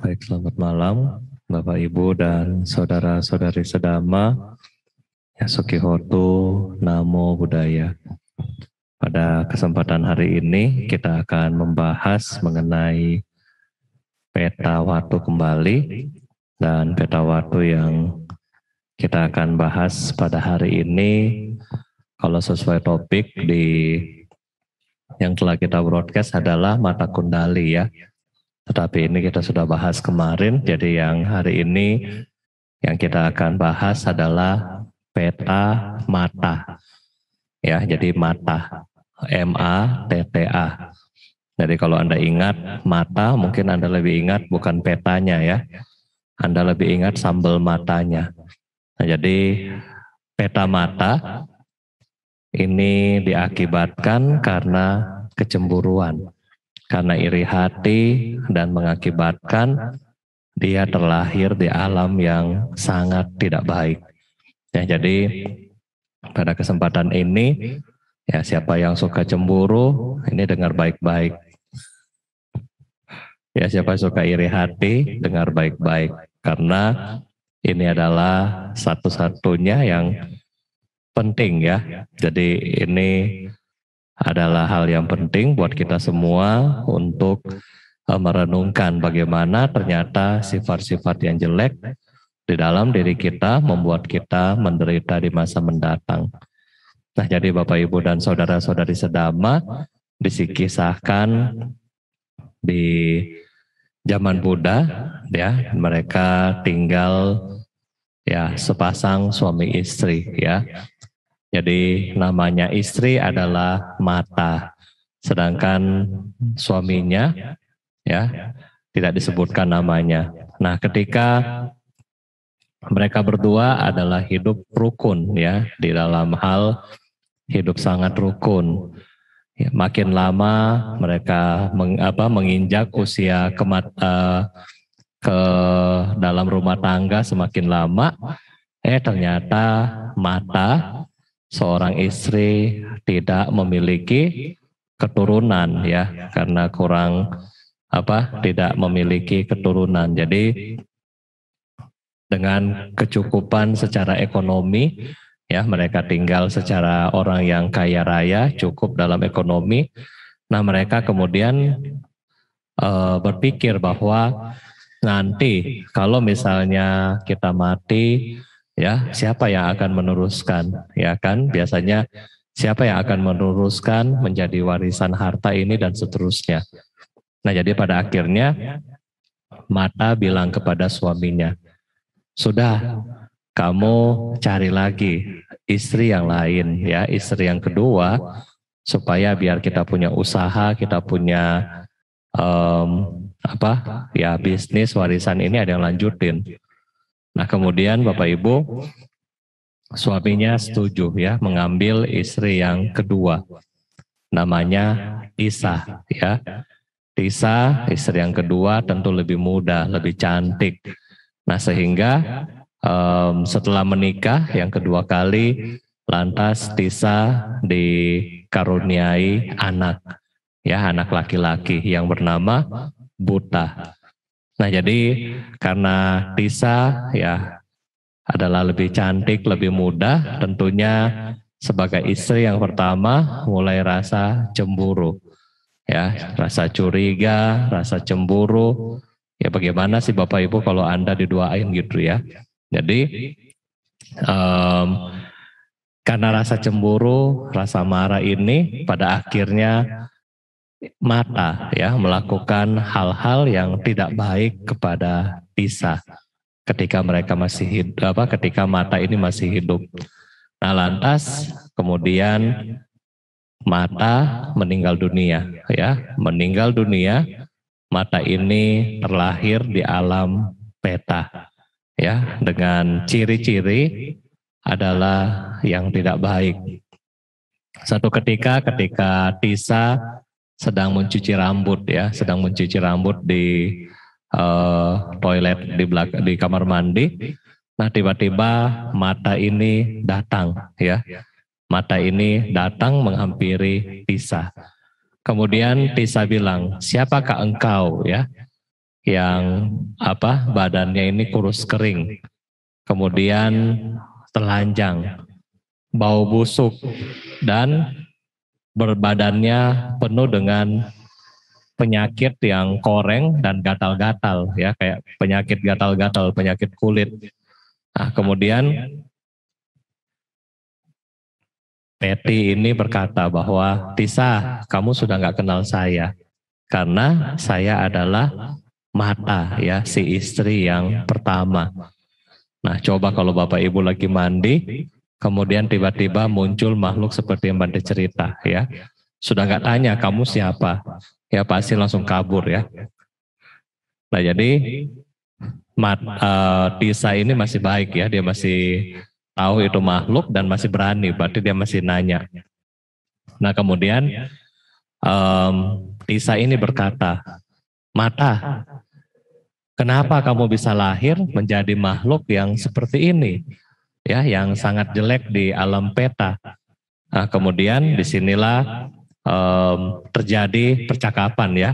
Baik, selamat malam Bapak Ibu dan saudara-saudari sedama, Yasuki Hotu, Namo Buddhaya. Pada kesempatan hari ini kita akan membahas mengenai peta waktu kembali, dan peta waktu yang kita akan bahas pada hari ini, kalau sesuai topik yang telah kita broadcast adalah mata kundali ya. Tetapi ini kita sudah bahas kemarin, jadi yang hari ini yang kita akan bahas adalah peta mata. Ya, jadi mata, M-A-T-T-A. Jadi kalau Anda ingat mata, mungkin Anda lebih ingat bukan petanya ya. Anda lebih ingat sambal matanya. Nah, jadi peta mata ini diakibatkan karena kecemburuan. Karena iri hati dan mengakibatkan dia terlahir di alam yang sangat tidak baik. Ya, jadi pada kesempatan ini, ya siapa yang suka cemburu, ini dengar baik-baik. Ya siapa suka iri hati, dengar baik-baik. Karena ini adalah satu-satunya yang penting ya. Jadi ini adalah hal yang penting buat kita semua untuk merenungkan bagaimana ternyata sifat-sifat yang jelek di dalam diri kita membuat kita menderita di masa mendatang. Nah, jadi Bapak Ibu dan saudara-saudari sedama dikisahkan di zaman Buddha ya, mereka tinggal ya sepasang suami istri ya. Jadi namanya istri adalah mata, sedangkan suaminya ya tidak disebutkan namanya. Nah, ketika mereka berdua adalah hidup rukun ya, di dalam hal hidup sangat rukun. Ya, makin lama mereka menginjak usia ke dalam rumah tangga semakin lama, ternyata mata seorang istri tidak memiliki keturunan ya, karena tidak memiliki keturunan. Jadi dengan kecukupan secara ekonomi ya, mereka tinggal secara orang yang kaya raya, cukup dalam ekonomi. Nah, mereka kemudian berpikir bahwa nanti kalau misalnya kita mati, ya siapa yang akan meneruskan? Ya kan, biasanya siapa yang akan meneruskan menjadi warisan harta ini dan seterusnya. Nah, jadi pada akhirnya mata bilang kepada suaminya, sudah, kamu cari lagi istri yang lain ya, istri yang kedua, supaya biar kita punya usaha, kita punya bisnis warisan ini ada yang lanjutin. Nah, kemudian Bapak Ibu, suaminya setuju ya mengambil istri yang kedua, namanya Tisa ya. Tisa, istri yang kedua tentu lebih muda, lebih cantik. Nah, sehingga setelah menikah yang kedua kali, lantas Tisa dikaruniai anak, ya anak laki-laki yang bernama Buta. Nah, jadi karena Tisa ya adalah lebih cantik, lebih muda, tentunya sebagai istri yang pertama mulai rasa cemburu. Ya, rasa curiga, rasa cemburu. Ya, bagaimana sih Bapak Ibu kalau Anda diduain gitu ya. Jadi karena rasa cemburu, rasa marah ini pada akhirnya mata ya melakukan hal-hal yang tidak baik kepada Tisa ketika mereka masih hidup, ketika mata ini masih hidup. Nah, lantas kemudian mata meninggal dunia ya, meninggal dunia. Mata ini terlahir di alam peta ya, dengan ciri-ciri adalah yang tidak baik. Satu ketika Tisa sedang mencuci rambut ya, sedang mencuci rambut di toilet di kamar mandi. Nah, tiba-tiba mata ini datang ya. Mata ini datang menghampiri Tisa. Kemudian Tisa bilang, siapakah engkau ya? yang badannya ini kurus kering, kemudian telanjang, bau busuk, dan berbadannya penuh dengan penyakit yang koreng dan gatal-gatal, ya, kayak penyakit gatal-gatal, penyakit kulit. Nah, kemudian Peti ini berkata bahwa, Tisa, kamu sudah nggak kenal saya, karena saya adalah Mata, ya, si istri yang pertama. Nah, coba kalau Bapak Ibu lagi mandi, kemudian tiba-tiba muncul makhluk seperti yang Bante cerita, ya. Sudah nggak tanya, kamu siapa? Ya pasti langsung kabur, ya. Nah, jadi Tisa ini masih baik, ya, dia masih tahu itu makhluk dan masih berani, berarti dia masih nanya. Nah, kemudian Tisa ini berkata, Mata, kenapa kamu bisa lahir menjadi makhluk yang seperti ini? Ya, yang sangat jelek di alam peta. Nah, kemudian disinilah terjadi percakapan, ya.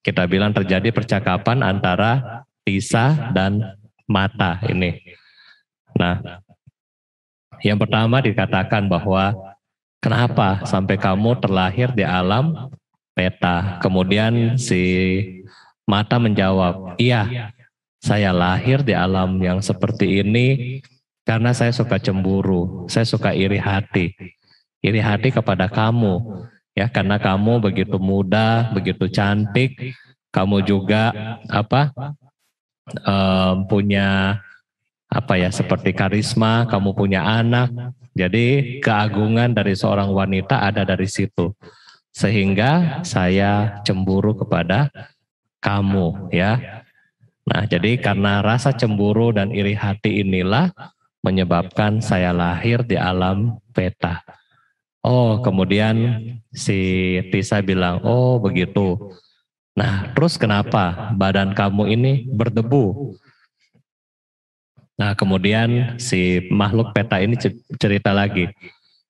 Kita bilang terjadi percakapan antara Tisa dan Mata ini. Nah, yang pertama dikatakan bahwa kenapa sampai kamu terlahir di alam peta? Kemudian si Mata menjawab, iya, saya lahir di alam yang seperti ini karena saya suka cemburu, saya suka iri hati kepada kamu, ya, karena kamu begitu muda, begitu cantik, kamu juga punya seperti karisma, kamu punya anak, jadi keagungan dari seorang wanita ada dari situ, sehingga saya cemburu kepada kamu, ya. Nah, jadi karena rasa cemburu dan iri hati inilah menyebabkan saya lahir di alam peta. Oh, kemudian si Tisa bilang, oh begitu. Nah, terus kenapa badan kamu ini berdebu? Nah, kemudian si makhluk peta ini cerita lagi.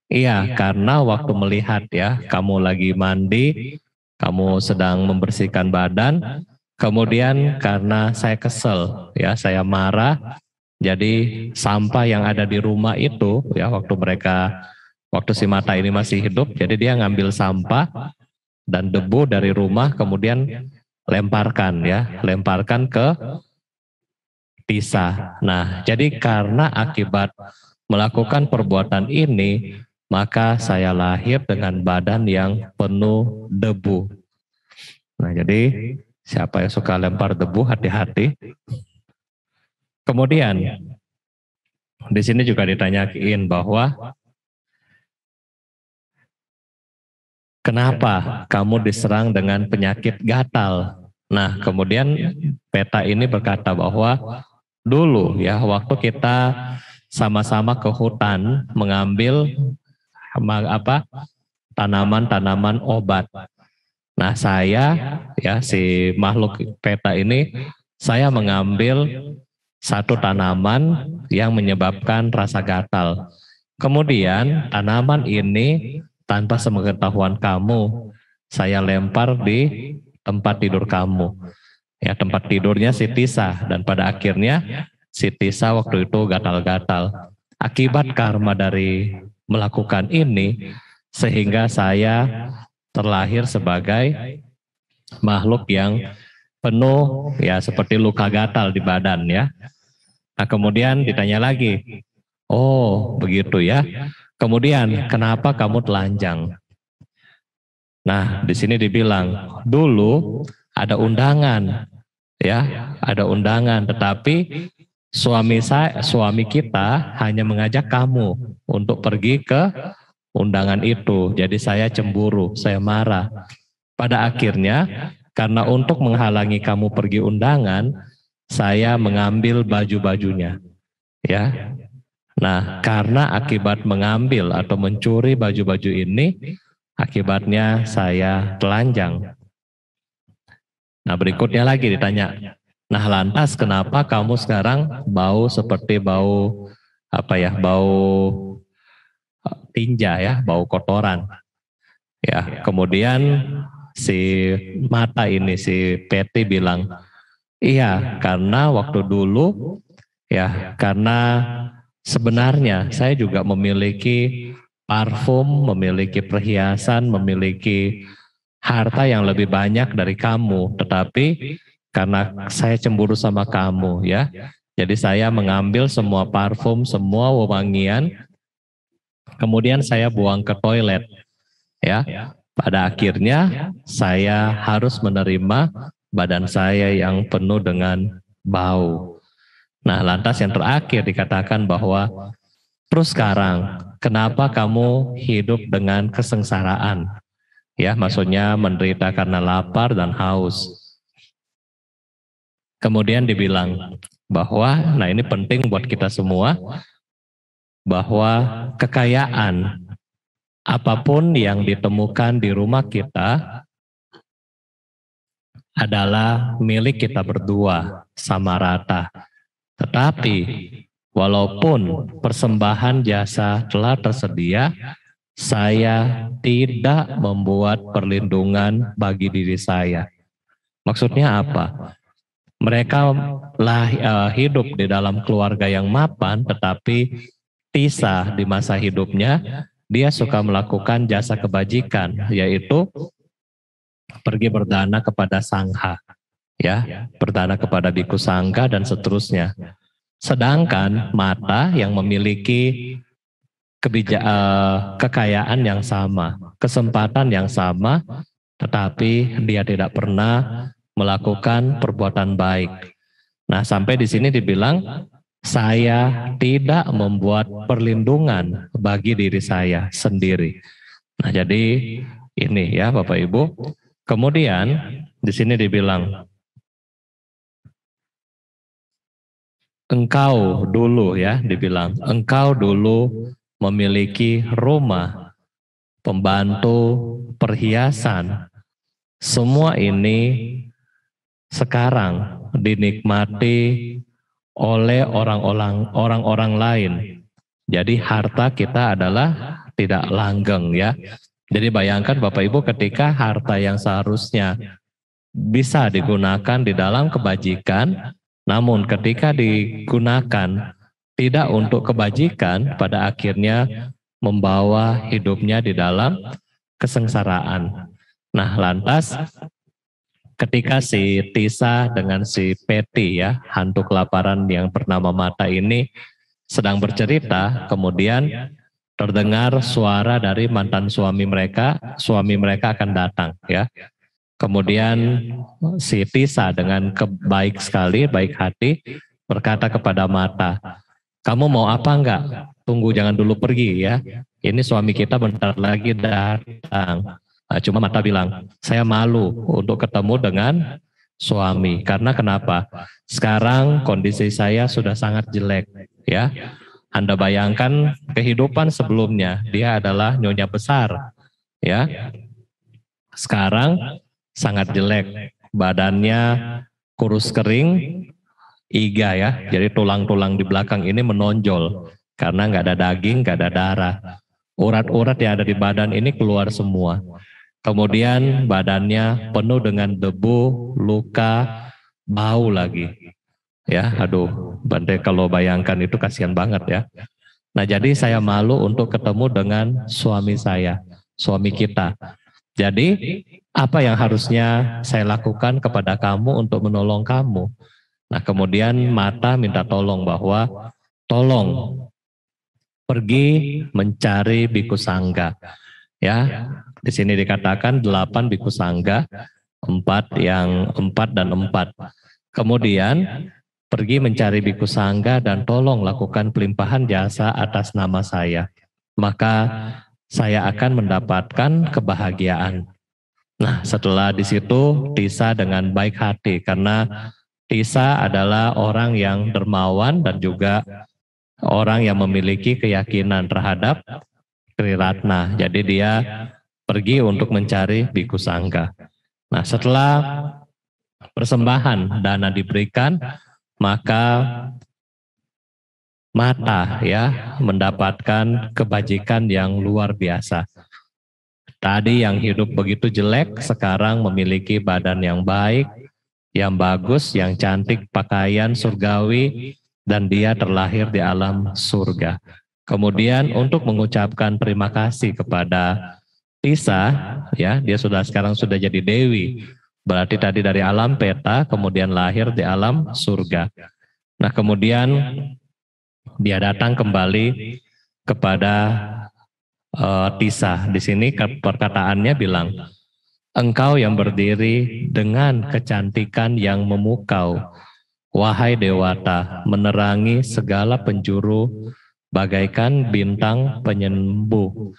Iya, karena waktu melihat, ya, kamu lagi mandi, kamu sedang membersihkan badan, kemudian karena saya kesel, ya, saya marah, jadi sampah yang ada di rumah itu, ya, waktu si Mata ini masih hidup, jadi dia ngambil sampah dan debu dari rumah, kemudian lemparkan ke Tisa. Nah, jadi karena akibat melakukan perbuatan ini, maka saya lahir dengan badan yang penuh debu. Nah, jadi siapa yang suka lempar debu, hati-hati. Kemudian, di sini juga ditanyain bahwa kenapa kamu diserang dengan penyakit gatal? Nah, kemudian peta ini berkata bahwa dulu, ya, waktu kita sama-sama ke hutan mengambil tanaman-tanaman obat. Nah, saya, ya, si makhluk peta ini, saya mengambil satu tanaman yang menyebabkan rasa gatal. Kemudian tanaman ini tanpa sepengetahuan kamu, saya lempar di tempat tidur kamu. Ya, tempat tidurnya si Tisa, dan pada akhirnya si Tisa waktu itu gatal-gatal. Akibat karma dari melakukan ini, sehingga saya terlahir sebagai makhluk yang penuh, ya, seperti luka gatal di badan, ya. Nah, kemudian ditanya lagi, oh begitu, ya. Kemudian kenapa kamu telanjang? Nah, di sini dibilang dulu ada undangan, ya, ada undangan, tetapi suami kita hanya mengajak kamu untuk pergi ke undangan itu. Jadi saya cemburu, saya marah. Pada akhirnya, karena untuk menghalangi kamu pergi undangan, saya mengambil baju-bajunya, ya. Nah, karena akibat mengambil atau mencuri baju-baju ini, akibatnya saya telanjang. Nah, berikutnya lagi ditanya, nah, lantas kenapa kamu sekarang bau seperti bau bau tinja, ya, bau kotoran. Ya, kemudian si Mata ini, si Peti bilang, Iya, karena waktu dulu ya, karena sebenarnya saya juga memiliki parfum, memiliki perhiasan, memiliki harta yang lebih banyak dari kamu, tetapi karena saya cemburu sama kamu ya, jadi saya mengambil semua parfum, semua wewangian, kemudian saya buang ke toilet ya. Pada akhirnya saya harus menerima badan saya yang penuh dengan bau. Nah, lantas yang terakhir dikatakan bahwa terus sekarang kenapa kamu hidup dengan kesengsaraan? Ya, maksudnya menderita karena lapar dan haus. Kemudian dibilang bahwa, nah ini penting buat kita semua, bahwa kekayaan apapun yang ditemukan di rumah kita adalah milik kita berdua sama rata. Tetapi walaupun persembahan jasa telah tersedia, saya tidak membuat perlindungan bagi diri saya. Maksudnya apa? Mereka hidup di dalam keluarga yang mapan, tetapi Tisa di masa hidupnya, dia suka melakukan jasa kebajikan, yaitu pergi berdana kepada sangha, ya, berdana kepada biku sangga dan seterusnya. Sedangkan Mata yang memiliki kekayaan yang sama, kesempatan yang sama, tetapi dia tidak pernah melakukan perbuatan baik. Nah, sampai di sini dibilang, saya tidak membuat perlindungan bagi diri saya sendiri. Nah, jadi ini ya Bapak Ibu. Kemudian di sini dibilang, engkau dulu ya, dibilang, engkau dulu memiliki rumah, pembantu, perhiasan. Semua ini sekarang dinikmati oleh orang-orang lain. Jadi harta kita adalah tidak langgeng ya. Jadi bayangkan Bapak Ibu, ketika harta yang seharusnya bisa digunakan di dalam kebajikan, namun ketika digunakan tidak untuk kebajikan, pada akhirnya membawa hidupnya di dalam kesengsaraan. Nah, lantas ketika si Tisa dengan si Peti ya, hantu kelaparan yang bernama Mata ini sedang bercerita, kemudian terdengar suara dari mantan suami mereka akan datang ya. Kemudian si Tisa dengan baik sekali, baik hati, berkata kepada Mata, kamu mau apa enggak? Tunggu, jangan dulu pergi ya. Ini suami kita bentar lagi datang. Nah, cuma Mata bilang, saya malu untuk ketemu dengan suami. Karena kenapa? Sekarang kondisi saya sudah sangat jelek ya. Anda bayangkan kehidupan sebelumnya, dia adalah nyonya besar ya. Sekarang sangat jelek, badannya kurus kering, iga ya, jadi tulang-tulang di belakang ini menonjol karena nggak ada daging, nggak ada darah. Urat-urat yang ada di badan ini keluar semua. Kemudian badannya penuh dengan debu, luka, bau lagi. Ya, aduh, Bante kalau bayangkan itu kasihan banget ya. Nah, jadi saya malu untuk ketemu dengan suami saya, suami kita. Jadi, apa yang harusnya saya lakukan kepada kamu untuk menolong kamu? Nah, kemudian Mata minta tolong bahwa tolong pergi mencari biku sangga. Ya, di sini dikatakan 8 biku sangga, 4 dan 4. Kemudian pergi mencari biku sangga dan tolong lakukan pelimpahan jasa atas nama saya. Maka saya akan mendapatkan kebahagiaan. Nah, setelah di situ Tisa dengan baik hati, karena Tisa adalah orang yang dermawan dan juga orang yang memiliki keyakinan terhadap Triratna. Jadi dia pergi untuk mencari biku sangga. Nah, setelah persembahan dana diberikan, maka Mata ya mendapatkan kebajikan yang luar biasa. Tadi yang hidup begitu jelek, sekarang memiliki badan yang baik, yang bagus, yang cantik, pakaian surgawi, dan dia terlahir di alam surga. Kemudian untuk mengucapkan terima kasih kepada Tisa, ya, dia sekarang sudah jadi dewi. Berarti tadi dari alam peta, kemudian lahir di alam surga. Nah, kemudian dia datang kembali kepada Tisa. Di sini perkataannya bilang, engkau yang berdiri dengan kecantikan yang memukau, wahai Dewata, menerangi segala penjuru bagaikan bintang penyembuh.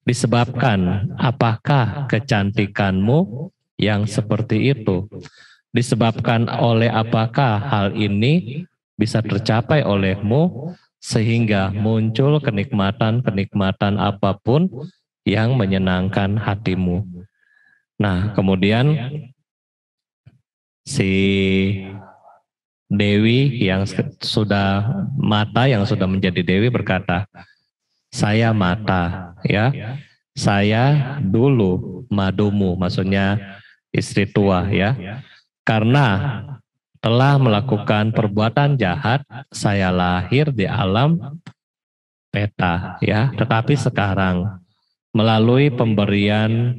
Disebabkan apakah kecantikanmu yang seperti itu? Disebabkan oleh apakah hal ini bisa tercapai olehmu sehingga muncul kenikmatan-kenikmatan apapun yang menyenangkan hatimu. Nah, kemudian si Dewi yang sudah Mata yang sudah menjadi Dewi berkata, saya Mata, ya, saya dulu madumu, maksudnya istri tua, ya, karena telah melakukan perbuatan jahat, saya lahir di alam peta, ya. Tetapi sekarang melalui pemberian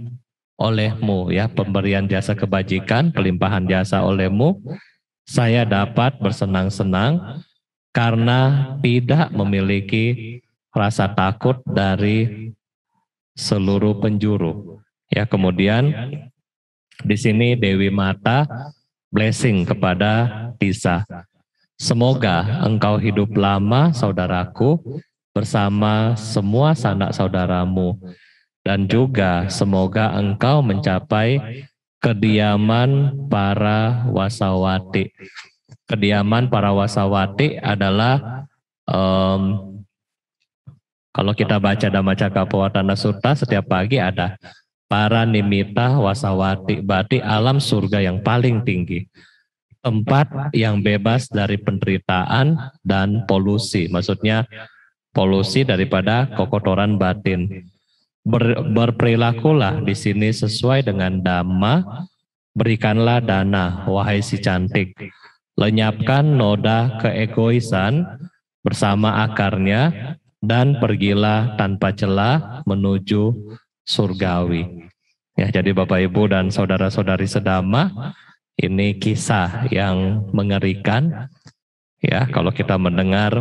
olehmu, ya, pemberian jasa kebajikan, pelimpahan jasa olehmu, saya dapat bersenang-senang karena tidak memiliki rasa takut dari seluruh penjuru. Ya, kemudian di sini Dewi Mata blessing kepada Tisa. Semoga engkau hidup lama, saudaraku, bersama semua sanak saudaramu. Dan juga semoga engkau mencapai kediaman para wasawati. Kediaman para wasawati adalah kalau kita baca Dhammacakkappavattana Sutta, setiap pagi ada para nimita wasawati, berarti alam surga yang paling tinggi. Tempat yang bebas dari penderitaan dan polusi. Maksudnya polusi daripada kekotoran batin. Berperilakulah di sini sesuai dengan Dhamma, berikanlah dana, wahai si cantik. Lenyapkan noda keegoisan bersama akarnya, dan pergilah tanpa celah menuju surgawi. Ya, jadi Bapak Ibu dan saudara-saudari sedama, ini kisah yang mengerikan. Ya, kalau kita mendengar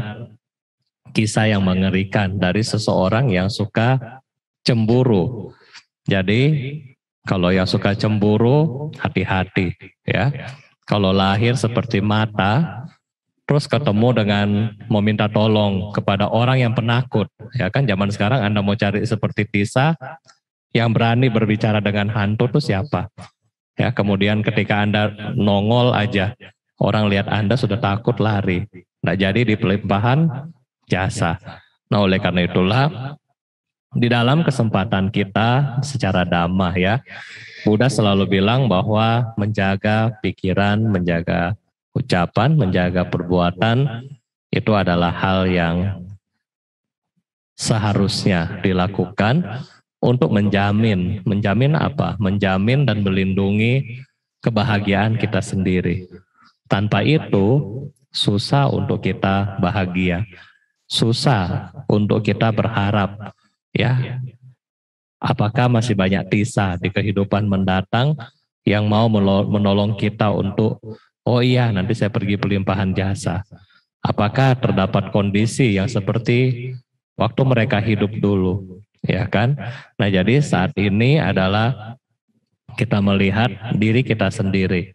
kisah yang mengerikan dari seseorang yang suka cemburu. Jadi kalau yang suka cemburu, hati-hati, ya. Kalau lahir seperti Mata, terus ketemu dengan meminta tolong kepada orang yang penakut, ya kan, zaman sekarang Anda mau cari seperti Tisa yang berani berbicara dengan hantu itu siapa? Ya, kemudian ketika Anda nongol aja, orang lihat Anda sudah takut lari. Nggak jadi di pelimpahan jasa. Nah, oleh karena itulah di dalam kesempatan kita secara Dhamma, ya, Buddha selalu bilang bahwa menjaga pikiran, menjaga ucapan, menjaga perbuatan itu adalah hal yang seharusnya dilakukan untuk menjamin apa? Menjamin dan melindungi kebahagiaan kita sendiri. Tanpa itu susah untuk kita bahagia, susah untuk kita berharap, ya. Apakah masih banyak Tisa di kehidupan mendatang yang mau menolong kita untuk, oh iya, nanti saya pergi pelimpahan jasa. Apakah terdapat kondisi yang seperti waktu mereka hidup dulu, ya kan? Nah, jadi saat ini adalah kita melihat diri kita sendiri,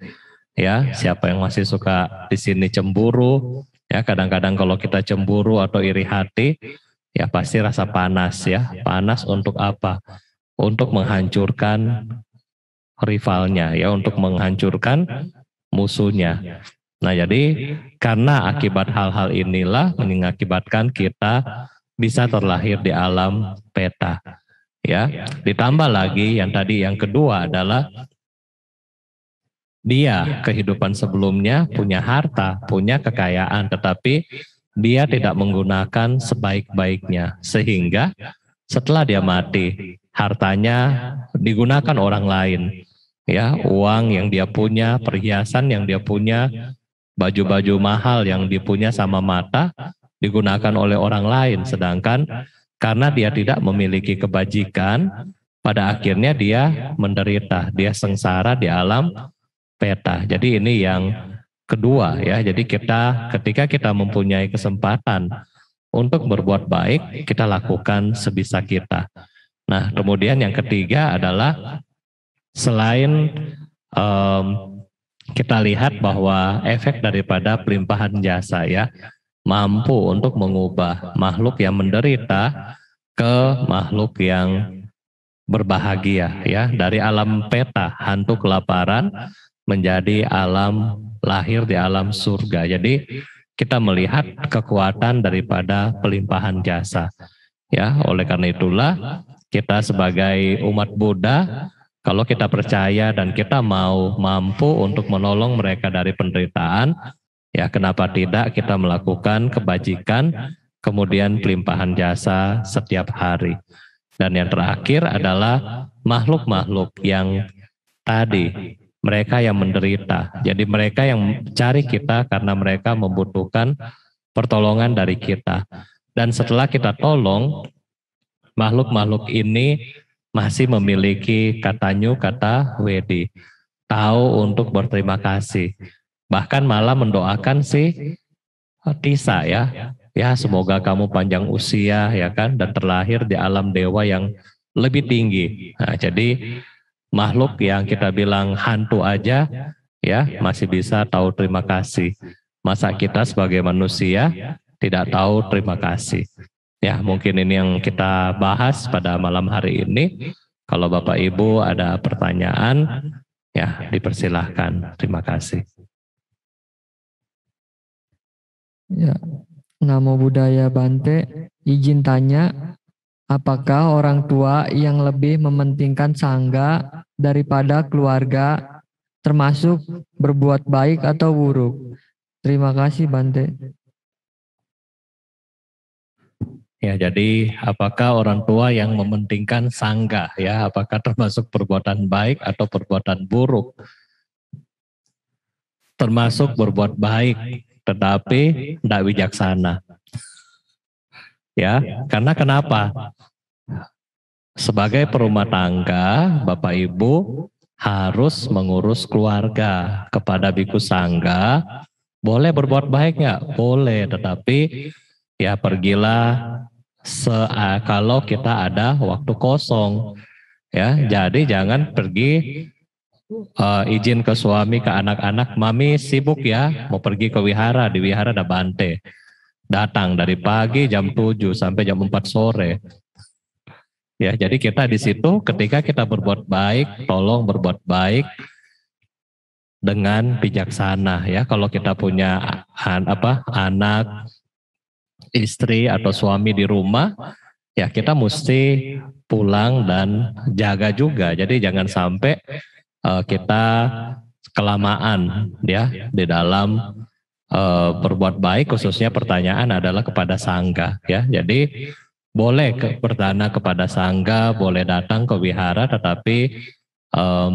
ya. Siapa yang masih suka di sini cemburu, ya, kadang-kadang kalau kita cemburu atau iri hati, ya pasti rasa panas, ya. Panas untuk apa? Untuk menghancurkan rivalnya, ya, untuk menghancurkan musuhnya. Nah, jadi karena akibat hal-hal inilah mengakibatkan kita bisa terlahir di alam peta, ya. Ditambah lagi yang tadi yang kedua adalah dia kehidupan sebelumnya punya harta, punya kekayaan, tetapi dia tidak menggunakan sebaik-baiknya, sehingga setelah dia mati hartanya digunakan orang lain, ya, uang yang dia punya, perhiasan yang dia punya, baju-baju mahal yang dipunya sama mata digunakan oleh orang lain, sedangkan karena dia tidak memiliki kebajikan, pada akhirnya dia menderita, dia sengsara di alam peta. Jadi ini yang kedua ya. Jadi ketika kita mempunyai kesempatan untuk berbuat baik, kita lakukan sebisa kita. Nah, kemudian yang ketiga adalah selain kita lihat bahwa efek daripada pelimpahan jasa ya, mampu untuk mengubah makhluk yang menderita ke makhluk yang berbahagia ya, dari alam peta hantu kelaparan menjadi alam lahir di alam surga. Jadi kita melihat kekuatan daripada pelimpahan jasa ya. Oleh karena itulah kita sebagai umat Buddha, kalau kita percaya dan kita mau mampu untuk menolong mereka dari penderitaan, ya kenapa tidak kita melakukan kebajikan kemudian pelimpahan jasa setiap hari. Dan yang terakhir adalah makhluk-makhluk yang tadi, mereka yang menderita. Jadi mereka yang cari kita karena mereka membutuhkan pertolongan dari kita. Dan setelah kita tolong, makhluk-makhluk ini masih memiliki kata wedi, tahu untuk berterima kasih. Bahkan malah mendoakan si Tisa ya. Ya, semoga kamu panjang usia ya kan, dan terlahir di alam dewa yang lebih tinggi. Nah, jadi makhluk yang kita bilang hantu aja ya masih bisa tahu terima kasih. Masa kita sebagai manusia tidak tahu terima kasih? Ya, mungkin ini yang kita bahas pada malam hari ini. Kalau Bapak Ibu ada pertanyaan, ya dipersilahkan. Terima kasih. Ya, Namo Buddhaya Bante, izin tanya, apakah orang tua yang lebih mementingkan sangga daripada keluarga, termasuk berbuat baik atau buruk? Terima kasih Bante. Ya, jadi apakah orang tua yang mementingkan sangga ya, apakah termasuk perbuatan baik atau perbuatan buruk? Termasuk berbuat baik, tetapi tidak bijaksana. Ya, karena kenapa? Sebagai perumah tangga, Bapak Ibu harus mengurus keluarga. Kepada biku sangga, boleh berbuat baik nggak? Boleh, tetapi ya pergilah kalau kita ada waktu kosong. Ya, jadi jangan pergi izin ke suami, ke anak-anak, mami sibuk ya, mau pergi ke wihara, di wihara ada Bante. Datang dari pagi jam 7 sampai jam 4 sore. Ya, jadi kita di situ ketika kita berbuat baik, tolong berbuat baik dengan bijaksana ya. Kalau kita punya anak, istri atau suami di rumah, ya kita mesti pulang dan jaga juga. Jadi jangan sampai kita kelamaan ya di dalam berbuat baik, khususnya pertanyaan adalah kepada sangga ya. Jadi boleh berdana kepada sangga, boleh datang ke wihara, tetapi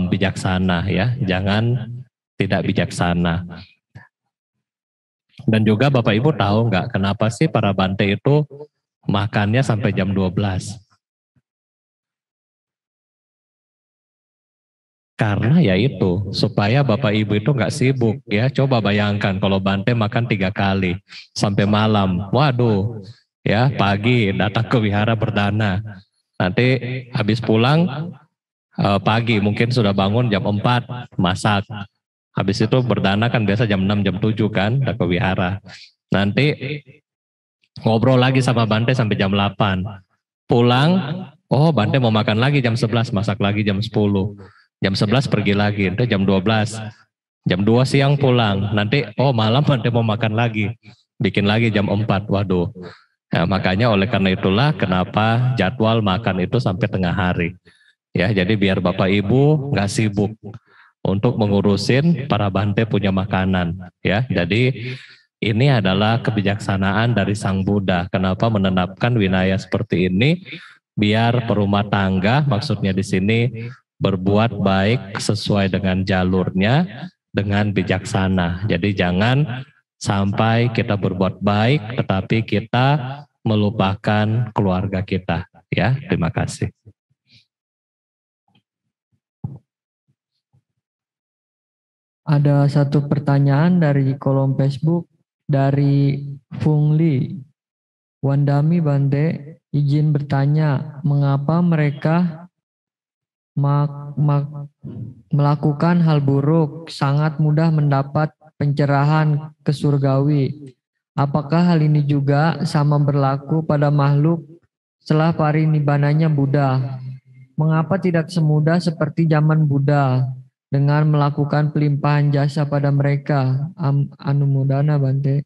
bijaksana ya, jangan tidak bijaksana. Dan juga Bapak Ibu tahu nggak kenapa sih para Bante itu makannya sampai jam 12? Karena ya itu, supaya Bapak Ibu itu nggak sibuk ya. Coba bayangkan kalau Bante makan 3 kali sampai malam. Waduh, ya pagi datang ke wihara berdana. Nanti habis pulang pagi mungkin sudah bangun jam 4 masak. Habis itu berdana kan biasa jam 6, jam 7 kan ke wihara. Nanti ngobrol lagi sama Bante sampai jam 8. Pulang, oh Bante mau makan lagi jam 11, masak lagi jam 10. Jam 11 pergi lagi, itu jam 12. Jam 2 siang pulang, nanti oh malam Bante mau makan lagi. Bikin lagi jam 4, waduh. Ya, makanya oleh karena itulah kenapa jadwal makan itu sampai tengah hari. Ya, jadi biar Bapak Ibu nggak sibuk untuk mengurusin para Bante punya makanan. Ya, jadi ini adalah kebijaksanaan dari Sang Buddha. Kenapa menetapkan winaya seperti ini? Biar perumah tangga, maksudnya di sini berbuat baik sesuai dengan jalurnya dengan bijaksana. Jadi jangan sampai kita berbuat baik tetapi kita melupakan keluarga kita. Ya, terima kasih. Ada satu pertanyaan dari kolom Facebook dari Fung Li. Wandami Bante, izin bertanya, mengapa mereka melakukan hal buruk sangat mudah mendapat pencerahan ke surgawi? Apakah hal ini juga sama berlaku pada makhluk setelah parinibbananya Buddha? Mengapa tidak semudah seperti zaman Buddha dengan melakukan pelimpahan jasa pada mereka? Anumodana Bante.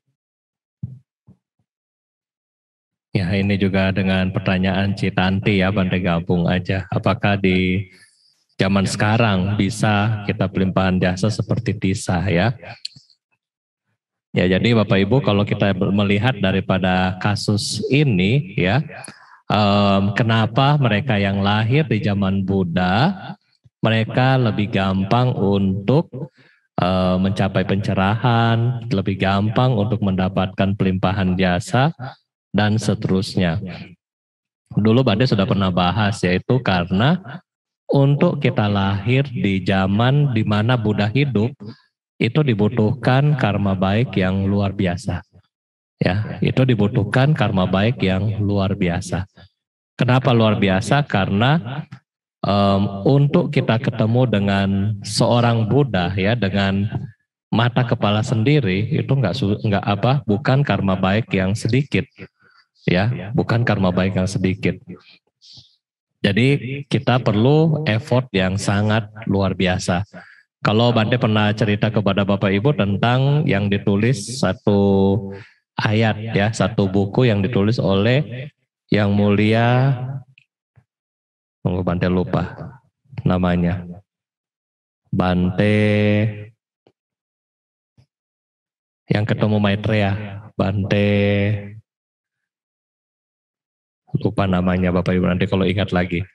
Ya, ini juga dengan pertanyaan Citanti ya, Bante gabung aja. Apakah di zaman sekarang bisa kita pelimpahan jasa seperti Tisa ya? Ya, jadi Bapak Ibu kalau kita melihat daripada kasus ini ya, kenapa mereka yang lahir di zaman Buddha, mereka lebih gampang untuk mencapai pencerahan, lebih gampang untuk mendapatkan pelimpahan jasa, dan seterusnya. Dulu Bante sudah pernah bahas, yaitu karena untuk kita lahir di zaman di mana Buddha hidup, itu dibutuhkan karma baik yang luar biasa. Ya, itu dibutuhkan karma baik yang luar biasa. Kenapa luar biasa? Karena untuk kita ketemu dengan seorang Buddha ya, dengan mata kepala sendiri, itu bukan karma baik yang sedikit. Ya, bukan karma baik yang sedikit. Jadi kita perlu effort yang sangat luar biasa. Kalau Bante pernah cerita kepada Bapak Ibu tentang yang ditulis satu ayat ya, satu buku yang ditulis oleh Yang Mulia, Bante lupa namanya, Bante yang ketemu Maitreya, Bante lupa namanya Bapak Ibu, nanti kalau ingat lagi.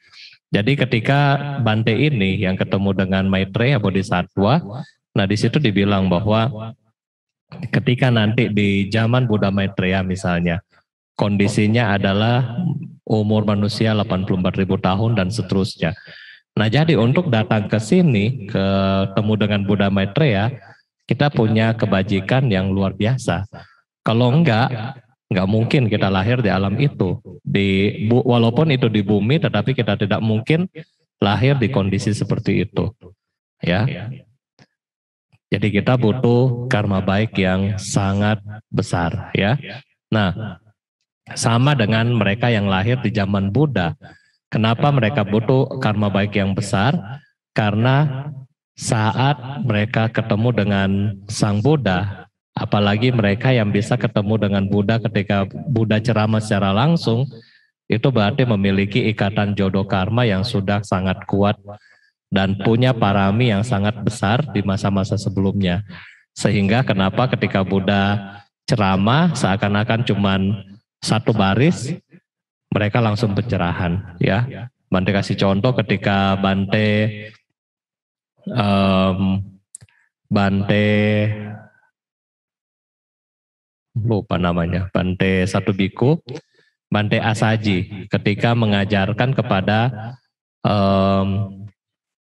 Jadi ketika Bante ini yang ketemu dengan Maitreya Bodhisattva, nah di situ dibilang bahwa ketika nanti di zaman Buddha Maitreya misalnya, kondisinya adalah umur manusia 84.000 tahun dan seterusnya. Nah jadi untuk datang ke sini, ketemu dengan Buddha Maitreya, kita punya kebajikan yang luar biasa. Kalau enggak mungkin kita lahir di alam itu. Walaupun itu di bumi, tetapi kita tidak mungkin lahir di kondisi seperti itu. Ya. Jadi kita butuh karma baik yang sangat besar. Ya. Nah, sama dengan mereka yang lahir di zaman Buddha. Kenapa mereka butuh karma baik yang besar? Karena saat mereka ketemu dengan Sang Buddha, apalagi mereka yang bisa ketemu dengan Buddha ketika Buddha ceramah secara langsung, itu berarti memiliki ikatan jodoh karma yang sudah sangat kuat dan punya parami yang sangat besar di masa-masa sebelumnya. Sehingga kenapa ketika Buddha ceramah seakan-akan cuman satu baris, mereka langsung pencerahan. Ya, Bante kasih contoh ketika Bante lupa namanya, Bante satu biku, Bante Asaji, ketika mengajarkan kepada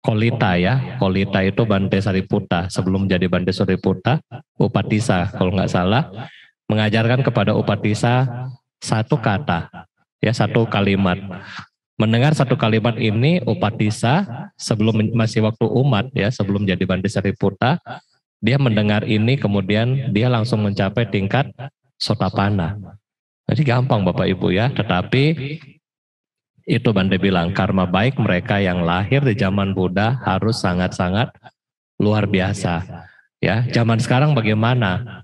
Kolita ya, Kolita itu Bante Sariputta, sebelum jadi Bante Sariputta, Upatissa kalau nggak salah, mengajarkan kepada Upatissa satu kata, ya satu kalimat. Mendengar satu kalimat ini, Upatissa sebelum masih waktu umat ya, sebelum jadi Bante Sariputta, dia mendengar ini kemudian dia langsung mencapai tingkat Sotapanna. Jadi gampang Bapak Ibu ya, tetapi itu Bante bilang karma baik mereka yang lahir di zaman Buddha harus sangat-sangat luar biasa. Ya, zaman sekarang bagaimana?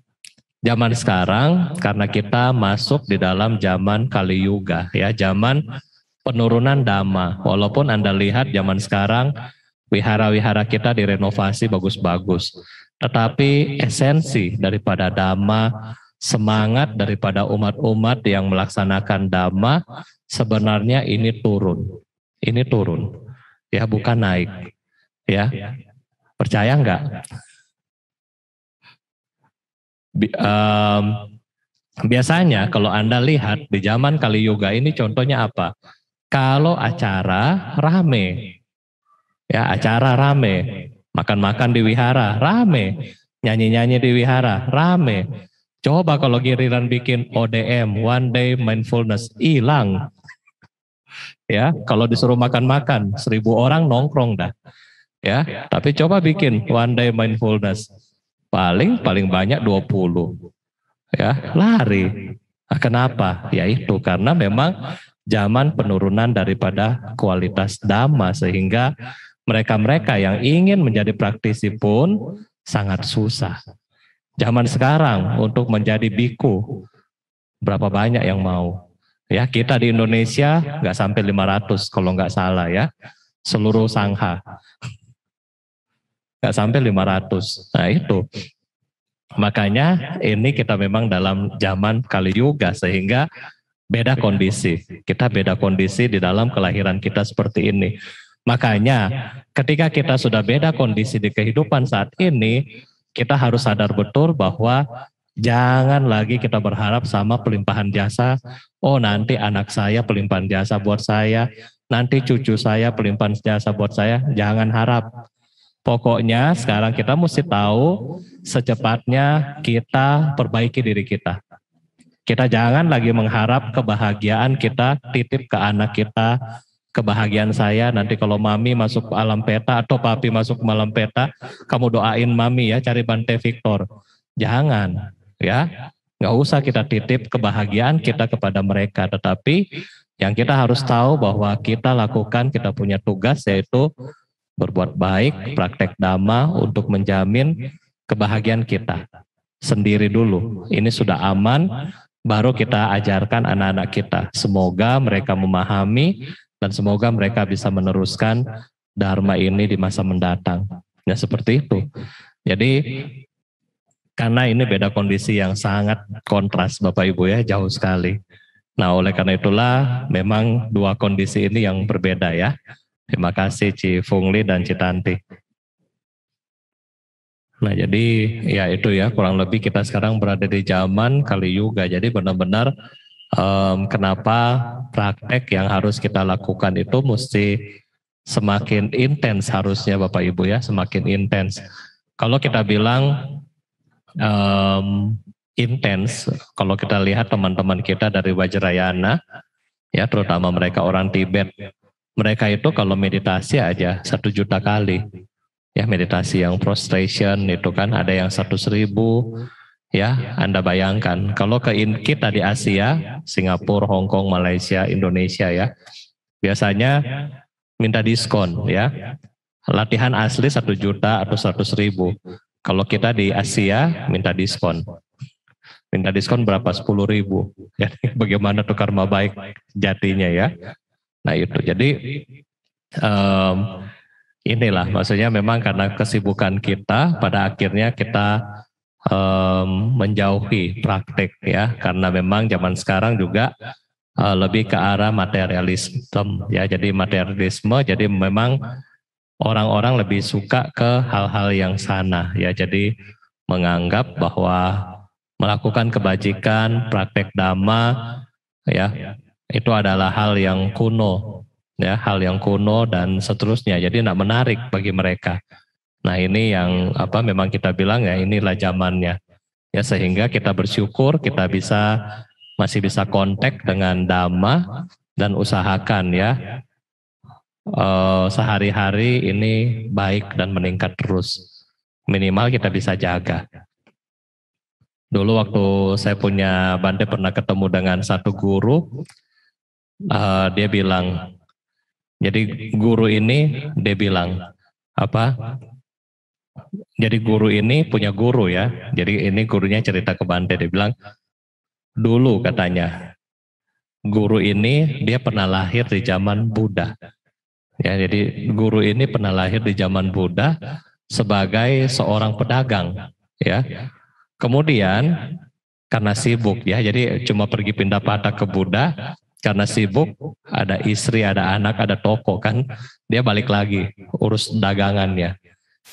Zaman sekarang karena kita masuk di dalam zaman Kali Yuga ya, zaman penurunan Dhamma. Walaupun Anda lihat zaman sekarang wihara-wihara kita direnovasi bagus-bagus. Tetapi esensi daripada Dhamma, semangat daripada umat-umat yang melaksanakan Dhamma, sebenarnya ini turun. Ini turun. ya bukan naik. Ya, percaya nggak? Biasanya kalau Anda lihat di zaman Kali Yuga ini contohnya apa? Kalau acara rame, ya acara rame, makan-makan di wihara rame, nyanyi-nyanyi di wihara rame. Coba kalau giliran bikin ODM, One Day Mindfulness, hilang. Ya, kalau disuruh makan-makan, 1.000 orang nongkrong dah. Ya, tapi coba bikin One Day Mindfulness, paling banyak 20. Ya, lari. Nah, kenapa? Ya itu karena memang zaman penurunan daripada kualitas dhamma, sehingga mereka-mereka yang ingin menjadi praktisi pun sangat susah. Zaman sekarang untuk menjadi biku, berapa banyak yang mau? Ya, kita di Indonesia nggak sampai 500 kalau nggak salah ya, seluruh sangha. Nggak sampai 500. Nah itu. Makanya ini kita memang dalam zaman Kali Yuga, sehingga beda kondisi. Kita beda kondisi di dalam kelahiran kita seperti ini. Makanya ketika kita sudah beda kondisi di kehidupan saat ini, kita harus sadar betul bahwa jangan lagi kita berharap sama pelimpahan jasa. Oh, nanti anak saya pelimpahan jasa buat saya, nanti cucu saya pelimpahan jasa buat saya. Jangan harap. Pokoknya sekarang kita mesti tahu secepatnya kita perbaiki diri kita. Kita jangan lagi mengharap kebahagiaan kita titip ke anak kita. Kebahagiaan saya nanti kalau mami masuk ke alam peta atau papi masuk ke alam peta, kamu doain mami ya cari Bante Victor. Jangan ya, nggak usah kita titip kebahagiaan kita kepada mereka. Tetapi yang kita harus tahu bahwa kita lakukan, kita punya tugas yaitu berbuat baik, praktek dhamma untuk menjamin kebahagiaan kita sendiri dulu. Ini sudah aman, baru kita ajarkan anak-anak kita. Semoga mereka memahami dan semoga mereka bisa meneruskan dharma ini di masa mendatang. Ya seperti itu. Jadi karena ini beda kondisi yang sangat kontras Bapak Ibu ya, jauh sekali. Nah oleh karena itulah memang dua kondisi ini yang berbeda ya. Terima kasih Ci Fungli dan Ci Tanti. Nah jadi ya itu ya, kurang lebih kita sekarang berada di zaman Kali Yuga. Jadi benar-benar kenapa praktek yang harus kita lakukan itu mesti semakin intens harusnya Bapak Ibu ya, semakin intens. Kalau kita bilang intens, kalau kita lihat teman-teman kita dari Vajrayana, ya terutama mereka orang Tibet, mereka itu kalau meditasi aja 1 juta kali. Ya meditasi yang prostration itu kan ada yang 100.000. Ya Anda bayangkan. Kalau ke kita di Asia, Singapura, Hong Kong, Malaysia, Indonesia ya, biasanya minta diskon ya. Latihan asli 1 juta atau 100.000. Kalau kita di Asia minta diskon. Minta diskon berapa? 10.000. Jadi bagaimana tuh karma baik jatinya ya. Nah itu jadi inilah maksudnya memang karena kesibukan kita pada akhirnya kita menjauhi praktek ya, karena memang zaman sekarang juga lebih ke arah materialisme ya, jadi materialisme, jadi memang orang-orang lebih suka ke hal-hal yang sana ya, jadi menganggap bahwa melakukan kebajikan, praktek dhamma ya itu adalah hal yang kuno, ya hal yang kuno dan seterusnya. Jadi tidak menarik bagi mereka. Nah ini yang memang kita bilang ya inilah zamannya. Ya sehingga kita bersyukur kita masih bisa kontak dengan dhamma dan usahakan ya sehari-hari ini baik dan meningkat terus. Minimal kita bisa jaga. Dulu waktu saya punya Bante pernah ketemu dengan satu guru. Dia bilang, jadi guru ini dia bilang jadi guru ini punya guru ya, jadi ini gurunya cerita ke Bante, dia bilang dulu katanya guru ini dia pernah lahir di zaman Buddha ya, jadi guru ini pernah lahir di zaman Buddha sebagai seorang pedagang ya, kemudian karena sibuk ya, jadi cuma pergi pindah patah ke Buddha. karena sibuk, ada istri, ada anak, ada toko kan, dia balik lagi urus dagangannya.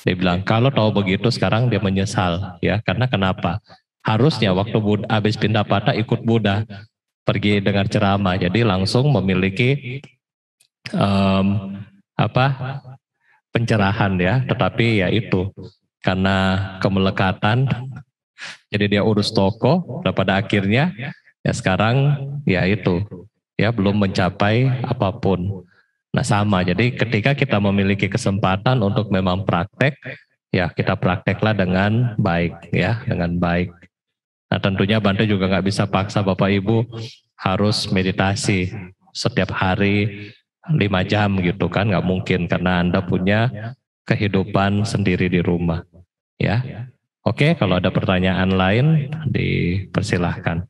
Dia bilang kalau tahu begitu sekarang dia menyesal ya, karena kenapa? Harusnya waktu habis pindah patah ikut Buddha pergi dengar ceramah, jadi langsung memiliki pencerahan ya, tetapi ya itu karena kemelekatan, jadi dia urus toko, dan pada akhirnya ya sekarang ya itu ya belum mencapai apapun. Nah sama, jadi ketika kita memiliki kesempatan untuk memang praktek, ya kita prakteklah dengan baik ya, dengan baik. Nah tentunya Bante juga nggak bisa paksa Bapak Ibu harus meditasi setiap hari 5 jam gitu kan, nggak mungkin karena Anda punya kehidupan sendiri di rumah ya. Oke, kalau ada pertanyaan lain dipersilahkan.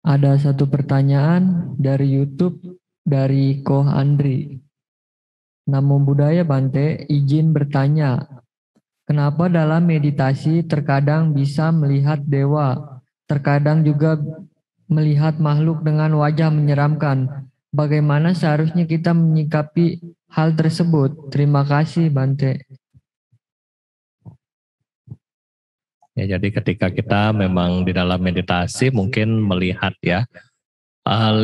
Ada satu pertanyaan dari YouTube dari Koh Andri. Namo Buddhaya Bante, izin bertanya, kenapa dalam meditasi terkadang bisa melihat dewa, terkadang juga melihat makhluk dengan wajah menyeramkan? Bagaimana seharusnya kita menyikapi hal tersebut? Terima kasih Bante. Ya, jadi ketika kita memang di dalam meditasi mungkin melihat ya,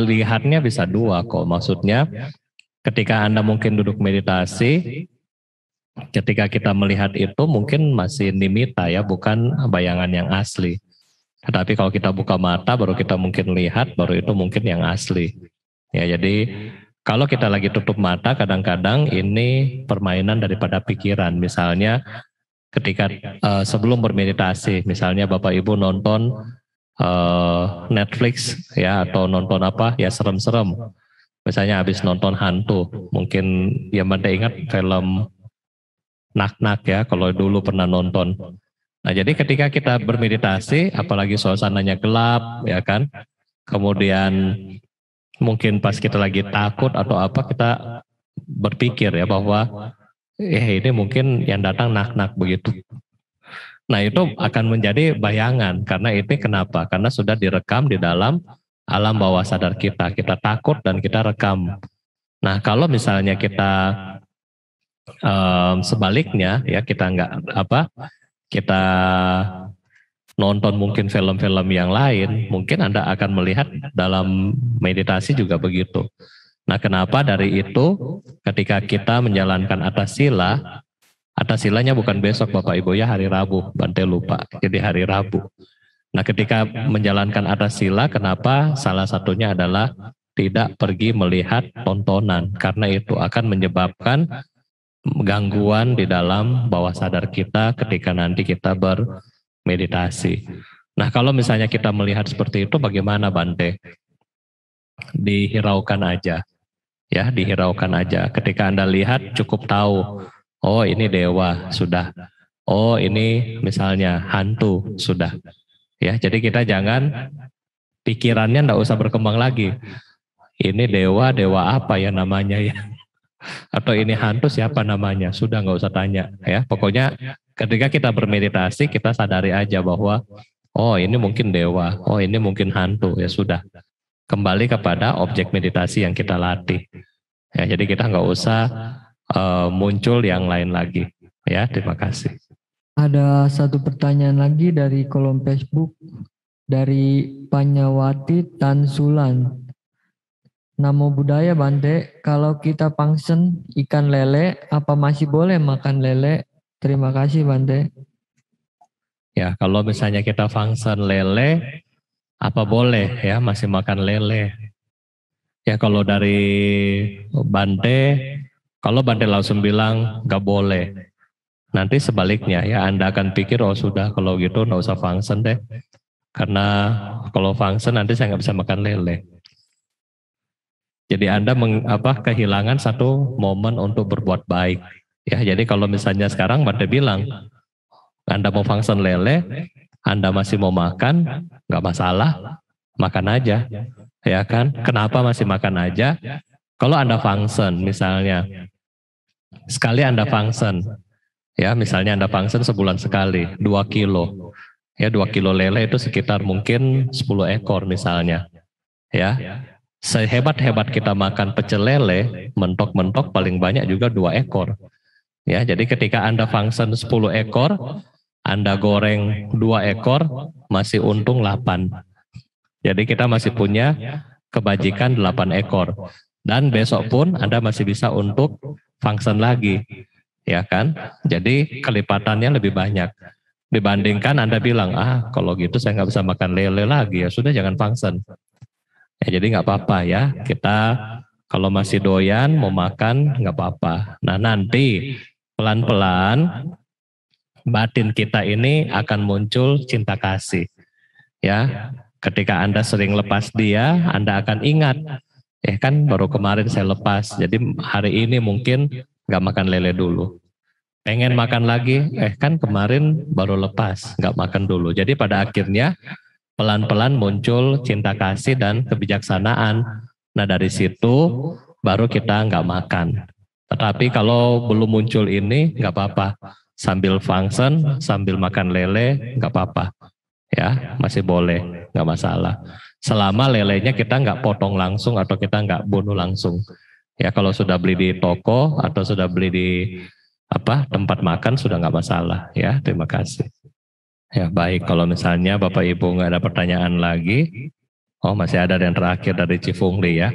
lihatnya bisa dua kok. Maksudnya ketika Anda mungkin duduk meditasi, ketika kita melihat itu mungkin masih nimita ya, bukan bayangan yang asli. Tetapi kalau kita buka mata baru kita mungkin lihat, baru itu mungkin yang asli. Ya, jadi kalau kita lagi tutup mata kadang-kadang ini permainan daripada pikiran. Misalnya ketika sebelum bermeditasi, misalnya Bapak Ibu nonton Netflix ya, atau nonton apa ya serem-serem, misalnya habis nonton hantu, mungkin ya Bante ingat film Nak-Nak ya, kalau dulu pernah nonton. Nah jadi ketika kita bermeditasi, apalagi suasananya gelap ya kan, kemudian mungkin pas kita lagi takut atau apa, kita berpikir ya bahwa ini mungkin yang datang nak-nak begitu. Nah itu akan menjadi bayangan, karena itu kenapa? Karena sudah direkam di dalam alam bawah sadar kita. Kita takut dan kita rekam. Nah kalau misalnya kita sebaliknya ya, kita kita nonton mungkin film-film yang lain, mungkin Anda akan melihat dalam meditasi juga begitu. Nah kenapa dari itu ketika kita menjalankan atas silanya bukan besok Bapak Ibu ya, hari Rabu, Bante lupa, jadi hari Rabu. Nah ketika menjalankan atas sila, kenapa? Salah satunya adalah tidak pergi melihat tontonan, karena itu akan menyebabkan gangguan di dalam bawah sadar kita ketika nanti kita bermeditasi. Nah kalau misalnya kita melihat seperti itu bagaimana Bante? Dihiraukan aja. Ya, dihiraukan aja. Ketika Anda lihat cukup tahu, oh ini dewa, sudah. Oh ini misalnya hantu, sudah. Ya, jadi kita jangan pikirannya enggak usah berkembang lagi. Ini dewa apa ya namanya ya? Atau ini hantu siapa namanya? Sudah enggak usah tanya ya. Pokoknya ketika kita bermeditasi kita sadari aja bahwa oh ini mungkin dewa, oh ini mungkin hantu, ya sudah. Kembali kepada objek meditasi yang kita latih. Ya, jadi kita nggak usah muncul yang lain lagi. Ya, terima kasih. Ada satu pertanyaan lagi dari kolom Facebook dari Panyawati Tansulan. Namo Buddhaya Bante, kalau kita pangsen ikan lele, apa masih boleh makan lele? Terima kasih Bante. Ya, kalau misalnya kita pangsen lele, apa boleh ya masih makan lele? Ya kalau dari Bante, kalau Bante langsung bilang nggak boleh, nanti sebaliknya ya Anda akan pikir oh sudah kalau gitu nggak usah fungsen deh, karena kalau fungsen nanti saya nggak bisa makan lele. Jadi Anda kehilangan satu momen untuk berbuat baik. Ya jadi kalau misalnya sekarang Bante bilang Anda mau fungsen lele, Anda masih mau makan, nggak masalah, makan aja. Ya kan? Kenapa masih makan aja? Kalau Anda fungsen, misalnya sekali Anda fungsen, ya misalnya Anda fungsen sebulan sekali, 2 kilo. Ya 2 kilo lele itu sekitar mungkin 10 ekor misalnya. Ya, sehebat-hebat kita makan pecel lele, mentok-mentok paling banyak juga 2 ekor. Ya, jadi ketika Anda function 10 ekor, Anda goreng 2 ekor, masih untung 8. Jadi kita masih punya kebajikan 8 ekor. Dan besok pun Anda masih bisa untuk function lagi. Ya kan? Jadi kelipatannya lebih banyak. Dibandingkan Anda bilang, kalau gitu saya nggak bisa makan lele lagi, ya sudah jangan function. Ya, jadi nggak apa-apa ya, kita kalau masih doyan mau makan nggak apa-apa. Nah nanti pelan-pelan batin kita ini akan muncul cinta kasih. Ya, ketika Anda sering lepas dia, Anda akan ingat, kan baru kemarin saya lepas, jadi hari ini mungkin nggak makan lele dulu. Pengen makan lagi, kan kemarin baru lepas, nggak makan dulu. Jadi pada akhirnya pelan-pelan muncul cinta kasih dan kebijaksanaan. Nah dari situ baru kita nggak makan. Tetapi kalau belum muncul ini nggak apa-apa. Sambil function, sambil makan lele nggak apa-apa. Ya masih boleh, nggak masalah. Selama lelenya kita nggak potong langsung atau kita nggak bunuh langsung. Ya kalau sudah beli di toko atau sudah beli di tempat makan sudah nggak masalah. Ya terima kasih. Ya baik, kalau misalnya Bapak Ibu nggak ada pertanyaan lagi, masih ada yang terakhir dari Cifungli ya.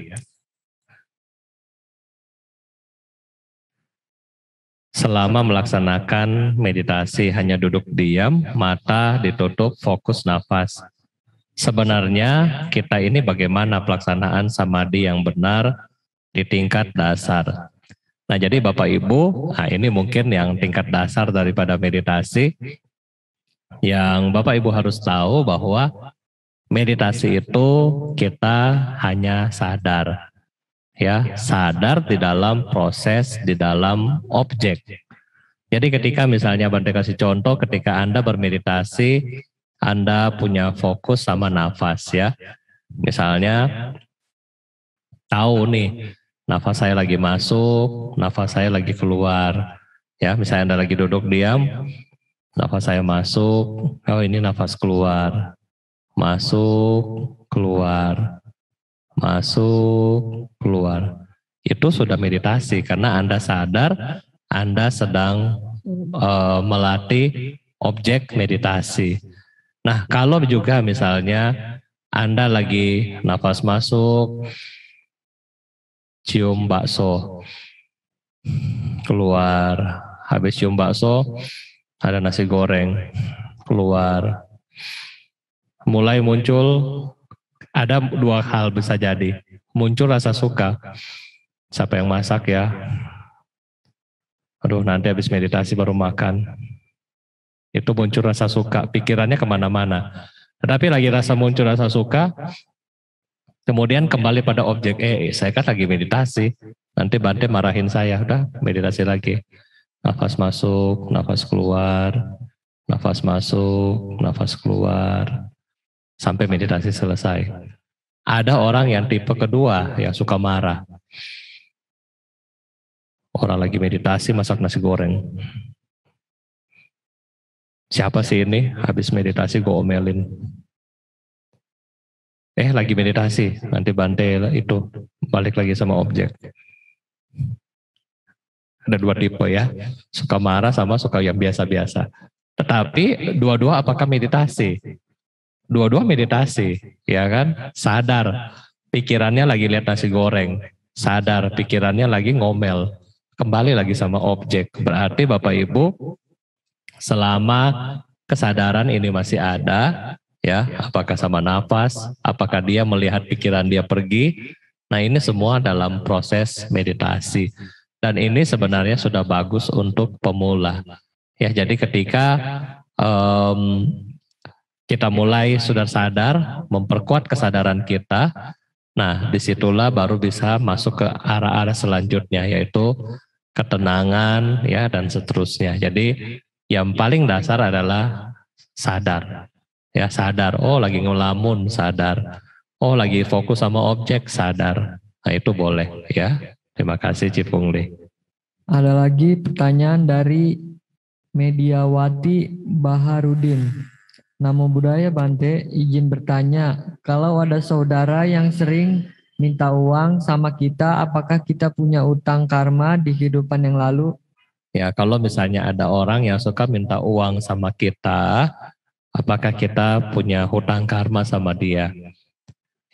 Selama melaksanakan meditasi hanya duduk diam, mata ditutup, fokus nafas. Sebenarnya kita ini bagaimana pelaksanaan samadhi yang benar di tingkat dasar. Nah jadi Bapak Ibu, ini mungkin yang tingkat dasar daripada meditasi. Yang Bapak Ibu harus tahu bahwa meditasi itu kita hanya sadar. Ya, sadar di dalam proses, di dalam objek. Jadi ketika misalnya Bante kasih contoh, ketika Anda bermeditasi, Anda punya fokus sama nafas ya. Misalnya, tahu nih, nafas saya lagi masuk, nafas saya lagi keluar. Ya, misalnya Anda lagi duduk diam, nafas saya masuk, ini nafas keluar. Masuk, keluar. Masuk, keluar. Itu sudah meditasi karena Anda sadar Anda sedang melatih objek meditasi. Nah, kalau juga misalnya Anda lagi nafas masuk, cium bakso, keluar. Habis cium bakso, ada nasi goreng, keluar. Mulai muncul, ada 2 hal bisa jadi. Muncul rasa suka. Siapa yang masak ya? Aduh, nanti habis meditasi baru makan. Itu muncul rasa suka, pikirannya kemana-mana. Tetapi lagi muncul rasa suka, kemudian kembali pada objek. Saya kan lagi meditasi. Nanti Bante marahin saya. Udah, meditasi lagi. Nafas masuk, nafas keluar. Nafas masuk, nafas keluar. Sampai meditasi selesai. Ada orang yang tipe kedua yang suka marah. Orang lagi meditasi masak nasi goreng. Siapa sih ini? Habis meditasi gue omelin. Lagi meditasi. Nanti Bante itu balik lagi sama objek. Ada 2 tipe ya. Suka marah sama suka yang biasa-biasa. Tetapi dua-dua apakah meditasi? Dua-dua meditasi, ya kan? Sadar, pikirannya lagi lihat nasi goreng. Sadar, pikirannya lagi ngomel. Kembali lagi sama objek. Berarti Bapak Ibu, selama kesadaran ini masih ada, ya, apakah sama nafas, apakah dia melihat pikiran dia pergi, nah ini semua dalam proses meditasi. Dan ini sebenarnya sudah bagus untuk pemula. Ya, jadi ketika kita mulai sudah sadar, memperkuat kesadaran kita. Nah, disitulah baru bisa masuk ke arah-arah selanjutnya, yaitu ketenangan, ya, dan seterusnya. Jadi, yang paling dasar adalah sadar. Ya, sadar. Lagi ngelamun, sadar. Lagi fokus sama objek, sadar. Nah, itu boleh, ya. Terima kasih, Cipungli. Ada lagi pertanyaan dari Mediawati Baharudin. Namo Buddhaya Bante, izin bertanya, kalau ada saudara yang sering minta uang sama kita, apakah kita punya utang karma di kehidupan yang lalu? Ya, kalau misalnya ada orang yang suka minta uang sama kita, apakah kita punya hutang karma sama dia?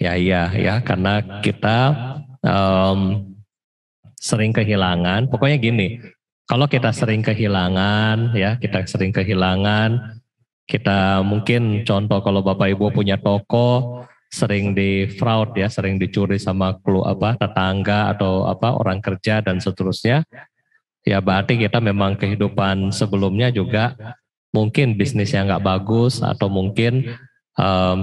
Ya, iya, ya, karena kita sering kehilangan. Pokoknya gini, kalau kita sering kehilangan, ya, kita mungkin contoh kalau Bapak Ibu punya toko, sering di fraud ya, sering dicuri sama tetangga atau orang kerja dan seterusnya. Ya berarti kita memang kehidupan sebelumnya juga mungkin bisnisnya nggak bagus atau mungkin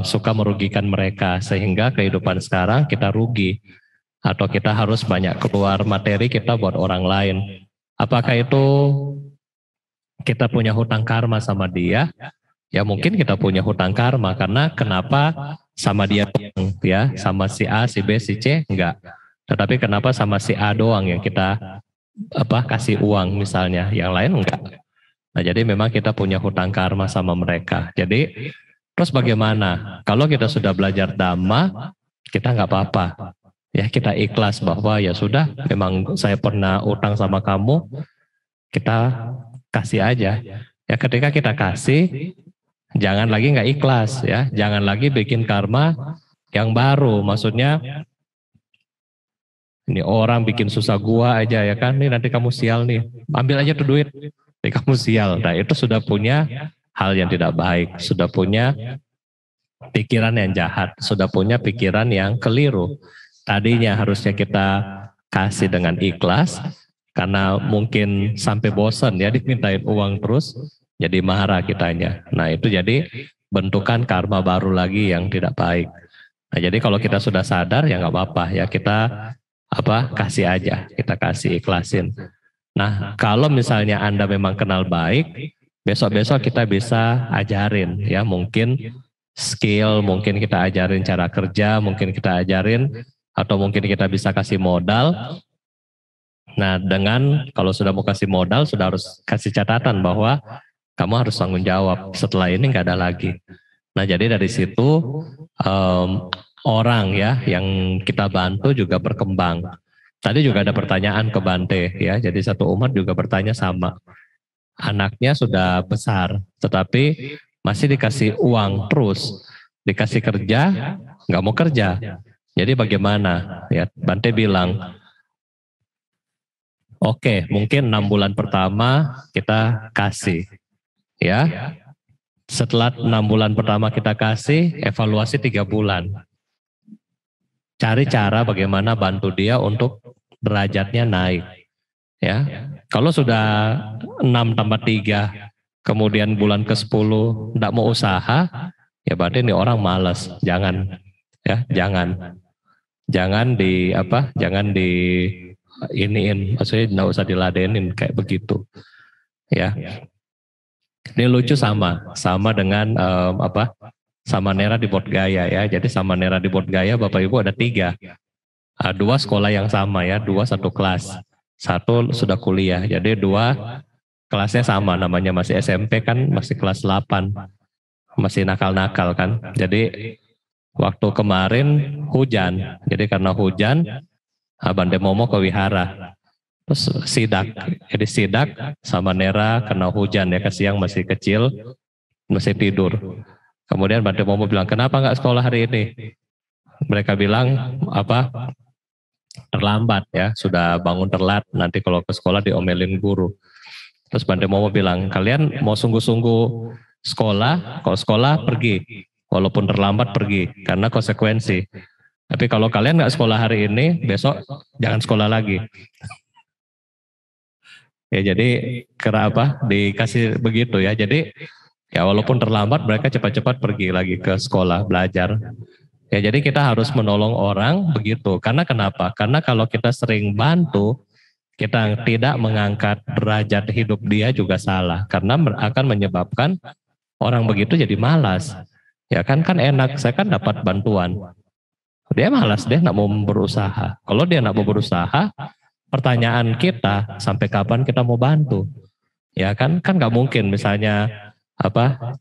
suka merugikan mereka sehingga kehidupan sekarang kita rugi atau kita harus banyak keluar materi kita buat orang lain. Apakah itu kita punya hutang karma sama dia? Ya mungkin kita punya hutang karma karena kenapa sama dia ya, sama si A, si B, si C enggak. Tetapi kenapa sama si A doang yang kita kasih uang misalnya, yang lain enggak. Nah jadi memang kita punya hutang karma sama mereka. Jadi terus bagaimana? Kalau kita sudah belajar Dhamma, kita enggak apa-apa. Ya kita ikhlas bahwa ya sudah, memang saya pernah utang sama kamu, kita kasih aja. Ya ketika kita kasih, jangan lagi nggak ikhlas ya, jangan lagi bikin karma yang baru. Maksudnya ini orang bikin susah gua aja ya kan, nih nanti kamu sial nih, ambil aja tuh duit, nih kamu sial. Nah itu sudah punya hal yang tidak baik, sudah punya pikiran yang jahat, sudah punya pikiran yang keliru. Tadinya harusnya kita kasih dengan ikhlas, karena mungkin sampai bosan ya dimintain uang terus, jadi marah kitanya. Nah itu jadi bentukan karma baru lagi yang tidak baik. Nah jadi kalau kita sudah sadar ya nggak apa-apa ya, kita kasih aja, kita kasih, ikhlasin. Nah kalau misalnya Anda memang kenal baik, besok-besok kita bisa ajarin ya, mungkin skill, mungkin kita ajarin cara kerja, mungkin kita ajarin atau mungkin kita bisa kasih modal. Nah dengan kalau sudah mau kasih modal, sudah harus kasih catatan bahwa kamu harus tanggung jawab, setelah ini nggak ada lagi. Nah jadi dari situ orang ya yang kita bantu juga berkembang. Tadi juga ada pertanyaan ke Bante ya, jadi satu umat juga bertanya sama. Anaknya sudah besar, tetapi masih dikasih uang terus, dikasih kerja, nggak mau kerja. Jadi bagaimana? Ya Bante bilang, oke, mungkin 6 bulan pertama kita kasih. Ya, setelah 6 bulan pertama kita kasih, evaluasi 3 bulan. Cari cara bagaimana bantu dia untuk derajatnya naik. Ya, kalau sudah 6 tambah 3, kemudian bulan ke-10 tidak mau usaha, ya berarti ini orang malas. Jangan, ya, jangan iniin, maksudnya tidak usah diladenin kayak begitu. Ya. Ini lucu sama dengan Samanera di Bodh Gaya ya. Jadi Samanera di Bodh Gaya Bapak Ibu ada 3. 2 sekolah yang sama ya, 2 satu kelas. 1 sudah kuliah. Jadi 2 kelasnya sama, namanya masih SMP kan, masih kelas 8. Masih nakal-nakal kan. Jadi waktu kemarin hujan. Jadi karena hujan, Bante Momo ke wihara. Terus sidak sama Nera kena hujan ya, ke siang masih kecil, masih tidur. Kemudian Bante Momo bilang, kenapa nggak sekolah hari ini? Mereka bilang terlambat ya, sudah bangun telat, nanti kalau ke sekolah diomelin guru. Terus Bante Momo bilang, kalian mau sungguh-sungguh sekolah, kalau sekolah pergi, walaupun terlambat pergi, karena konsekuensi. Tapi kalau kalian nggak sekolah hari ini, besok jangan sekolah lagi. Ya jadi dikasih begitu ya. Jadi ya walaupun terlambat mereka cepat-cepat pergi lagi ke sekolah belajar. Ya jadi kita harus menolong orang begitu. Karena kenapa? Karena kalau kita sering bantu, kita tidak mengangkat derajat hidup dia juga salah. Karena akan menyebabkan orang begitu jadi malas. Ya kan enak, saya kan dapat bantuan. Dia malas, dia nggak mau berusaha. Kalau dia nggak mau berusaha, pertanyaan kita, sampai kapan kita mau bantu? Ya kan nggak mungkin misalnya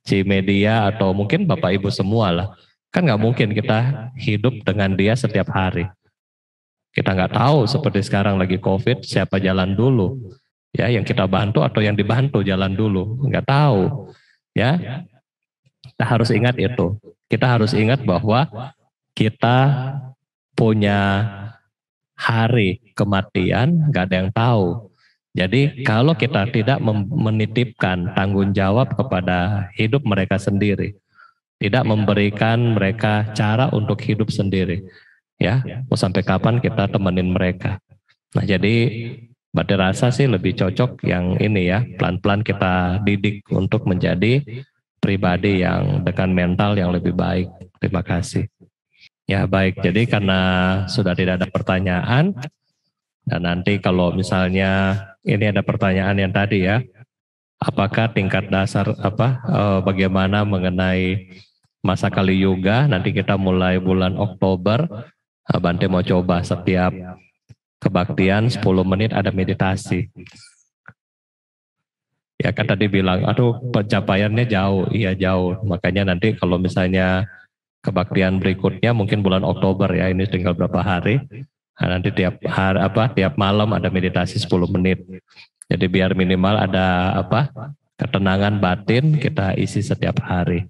Cimedia atau mungkin Bapak Ibu semua lah. Kan nggak mungkin kita hidup dengan dia setiap hari. Kita nggak tahu seperti sekarang lagi COVID siapa jalan dulu. Ya, yang kita bantu atau yang dibantu jalan dulu. Nggak tahu. Ya, kita harus ingat itu. Kita harus ingat bahwa kita punya hari kematian, nggak ada yang tahu. Jadi kalau kita tidak menitipkan tanggung jawab kepada hidup mereka sendiri, tidak memberikan mereka cara untuk hidup sendiri, ya mau sampai kapan kita temenin mereka. Nah jadi Bade rasa sih lebih cocok yang ini ya, pelan-pelan kita didik untuk menjadi pribadi yang dengan mental yang lebih baik. Terima kasih. Ya baik, jadi karena sudah tidak ada pertanyaan, dan nanti kalau misalnya ini ada pertanyaan yang tadi ya, apakah tingkat dasar bagaimana mengenai masa Kali Yuga, nanti kita mulai bulan Oktober, Bante mau coba setiap kebaktian 10 menit ada meditasi. Ya kan tadi bilang, aduh pencapaiannya jauh, iya jauh, makanya nanti kalau misalnya kebaktian berikutnya mungkin bulan Oktober ya, ini tinggal berapa hari. Nah, nanti tiap hari tiap malam ada meditasi 10 menit. Jadi biar minimal ada ketenangan batin kita isi setiap hari.